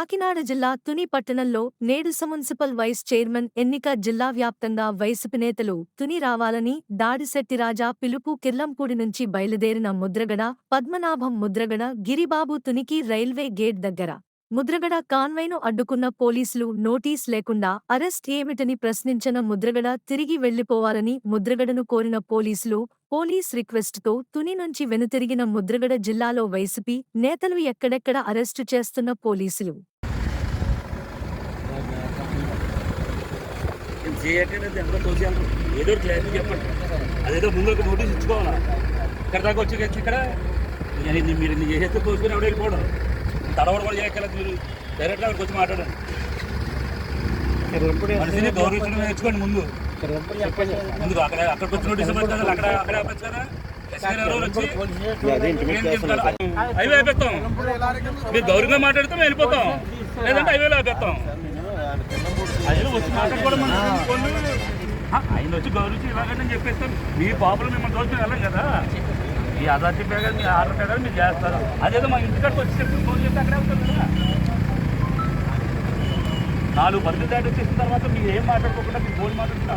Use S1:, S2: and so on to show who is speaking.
S1: కాకినాడ జిల్లా తుని పట్టణంలో నేడు మున్సిపల్ వైస్ చైర్మన్ ఎన్నిక జిల్లా వ్యాప్తంగా వైసీపీ నేతలు తుని రావాలని దాడిశెట్టి రాజా పిలుపు కిర్లంపూడి నుంచి బయలుదేరిన ముద్రగడ పద్మనాభం ముద్రగడ గిరిబాబు తునికి రైల్వే గేట్ దగ్గర ముద్రగడ కాన్వైను అడ్డుకున్న పోలీసులు నోటీస్ లేకుండా అరెస్ట్ ఏమిటని ప్రశ్నించిన ముద్రగడ తిరిగి వెళ్లిపోవాలని ముద్రగడను కోరిన పోలీసులు పోలీస్ రిక్వెస్ట్తో తుని నుంచి వెనుతిరిగిన ముద్రగడ జిల్లాలో వైసీపీ నేతలు ఎక్కడెక్కడ అరెస్టు చేస్తున్న పోలీసులు
S2: ఏదో క్లారిటీ చెప్పండి. అదేదో ముందు ఒక నోటీస్ ఇచ్చుకోవాలా. ఇక్కడ దాకా వచ్చి ఇక్కడ మీరు చేసేస్తే తోసుకొని ఎవరు వెళ్ళిపోవడం తడవడం కూడా చేయగలదు. మీరు డైరెక్ట్గా అక్కడికి వచ్చి మాట్లాడండి. మనిషిని గౌరవించడం నేర్చుకోండి. ముందు అక్కడికి వచ్చి నోటీస్ ఇవ్వచ్చు కదా, అక్కడే ఆపచ్చు కదా. హైవే ఆపేస్తాం. మీరు గౌరవంగా మాట్లాడితే మేము వెళ్ళిపోతాం, లేదంటే హైవేలో ఆపేస్తాం. హైవేలో వచ్చి మాట్లాడుకోవడం ఆయన వచ్చి గౌరవించి ఇలాగని చెప్పేస్తాం. మీ పాపలు మిమ్మల్ని దోచుకుని వెళ్ళాం కదా. మీ అథారిటీ ప్రకారం మీ ఆర్డర్ ప్రకారం మీరు చేస్తారు. అదేదో మా ఇంటికాడికి వచ్చి చెప్పి ఫోన్ చేస్తే అక్కడే అవుతుంది కదా. 4 పరిధి దాటి వచ్చేసిన తర్వాత మీరు ఏం మాట్లాడుకోకుండా మీరు ఫోన్ మాట్లాడుకుంటే